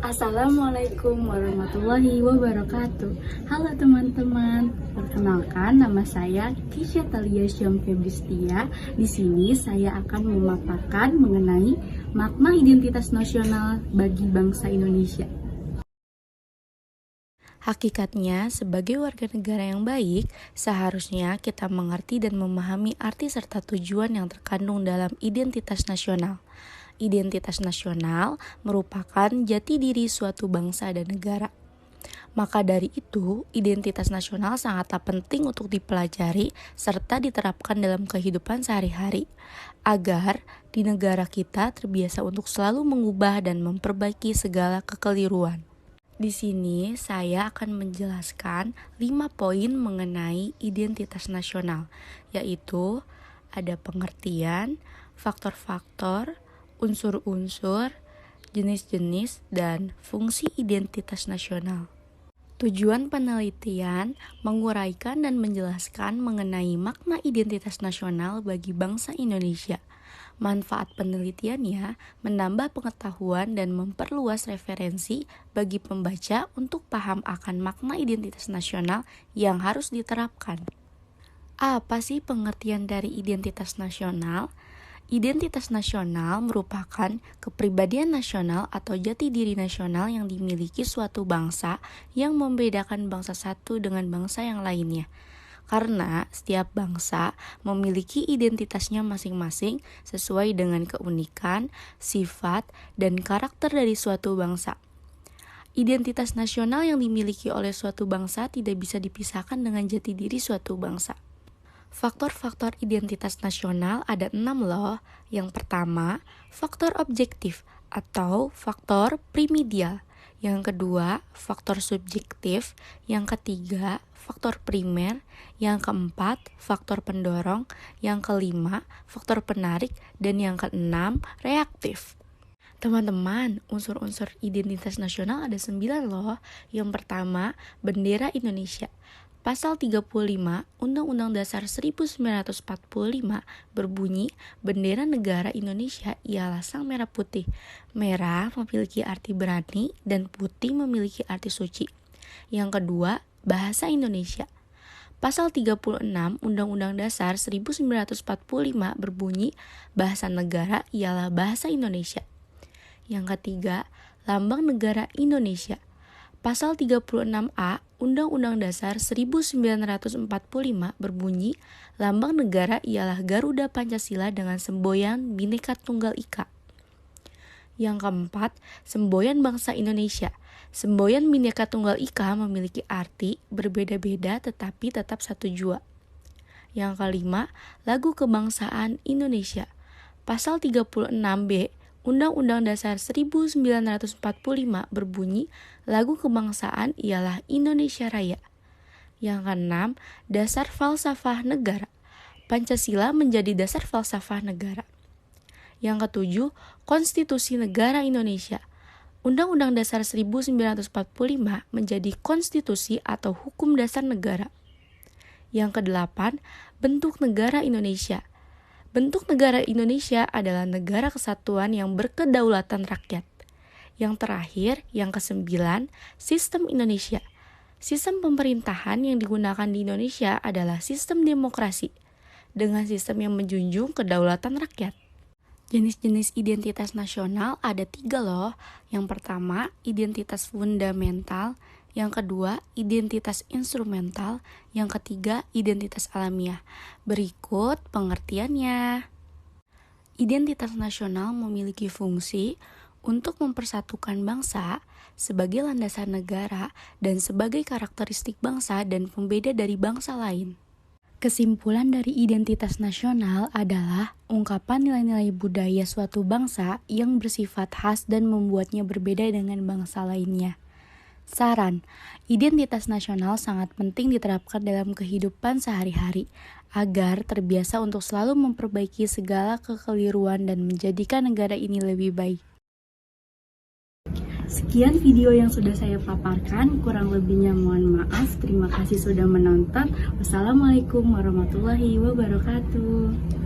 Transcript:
Assalamualaikum warahmatullahi wabarakatuh. Halo teman-teman, perkenalkan nama saya Kisha Talia Syam Febristia. Di sini saya akan memaparkan mengenai makna identitas nasional bagi bangsa Indonesia. Hakikatnya, sebagai warga negara yang baik, seharusnya kita mengerti dan memahami arti serta tujuan yang terkandung dalam identitas nasional. Identitas nasional merupakan jati diri suatu bangsa dan negara. Maka dari itu, identitas nasional sangatlah penting untuk dipelajari serta diterapkan dalam kehidupan sehari-hari, agar di negara kita terbiasa untuk selalu mengubah dan memperbaiki segala kekeliruan. Di sini saya akan menjelaskan 5 poin mengenai identitas nasional, yaitu ada pengertian, faktor-faktor, unsur-unsur, jenis-jenis, dan fungsi identitas nasional. Tujuan penelitian menguraikan dan menjelaskan mengenai makna identitas nasional bagi bangsa Indonesia. Manfaat penelitiannya menambah pengetahuan dan memperluas referensi bagi pembaca untuk paham akan makna identitas nasional yang harus diterapkan. Apa sih pengertian dari identitas nasional? Identitas nasional merupakan kepribadian nasional atau jati diri nasional yang dimiliki suatu bangsa yang membedakan bangsa satu dengan bangsa yang lainnya. Karena setiap bangsa memiliki identitasnya masing-masing sesuai dengan keunikan, sifat, dan karakter dari suatu bangsa. Identitas nasional yang dimiliki oleh suatu bangsa tidak bisa dipisahkan dengan jati diri suatu bangsa. Faktor-faktor identitas nasional ada 6 loh. Yang pertama, faktor objektif atau faktor primordial. Yang kedua, faktor subjektif. Yang ketiga, faktor primer. Yang keempat, faktor pendorong. Yang kelima, faktor penarik. Dan yang keenam, reaktif. Teman-teman, unsur-unsur identitas nasional ada 9 loh. Yang pertama, bendera Indonesia. Pasal 35 Undang-Undang Dasar 1945 berbunyi, bendera negara Indonesia ialah sang merah putih. Merah memiliki arti berani dan putih memiliki arti suci. Yang kedua, bahasa Indonesia. Pasal 36 Undang-Undang Dasar 1945 berbunyi, bahasa negara ialah bahasa Indonesia. Yang ketiga, lambang negara Indonesia. Pasal 36A Undang-Undang Dasar 1945 berbunyi, lambang negara ialah Garuda Pancasila dengan semboyan Bhinneka Tunggal Ika. Yang keempat, semboyan bangsa Indonesia. Semboyan Bhinneka Tunggal Ika memiliki arti berbeda-beda tetapi tetap satu jua. Yang kelima, lagu kebangsaan Indonesia. Pasal 36B Undang-Undang Dasar 1945 berbunyi, lagu kebangsaan ialah Indonesia Raya. Yang keenam, dasar falsafah negara. Pancasila menjadi dasar falsafah negara. Yang ketujuh, Konstitusi Negara Indonesia. Undang-Undang Dasar 1945 menjadi konstitusi atau hukum dasar negara. Yang kedelapan, bentuk negara Indonesia. Bentuk negara Indonesia adalah negara kesatuan yang berkedaulatan rakyat. Yang terakhir, yang kesembilan, sistem Indonesia. Sistem pemerintahan yang digunakan di Indonesia adalah sistem demokrasi, dengan sistem yang menjunjung kedaulatan rakyat. Jenis-jenis identitas nasional ada 3 loh. Yang pertama, identitas fundamental. Yang kedua, identitas instrumental. Yang ketiga, identitas alamiah. Berikut pengertiannya. Identitas nasional memiliki fungsi untuk mempersatukan bangsa sebagai landasan negara dan sebagai karakteristik bangsa dan pembeda dari bangsa lain. Kesimpulan dari identitas nasional adalah ungkapan nilai-nilai budaya suatu bangsa yang bersifat khas dan membuatnya berbeda dengan bangsa lainnya. Saran, identitas nasional sangat penting diterapkan dalam kehidupan sehari-hari agar terbiasa untuk selalu memperbaiki segala kekeliruan dan menjadikan negara ini lebih baik. Sekian video yang sudah saya paparkan, kurang lebihnya mohon maaf. Terima kasih sudah menonton. Wassalamualaikum warahmatullahi wabarakatuh.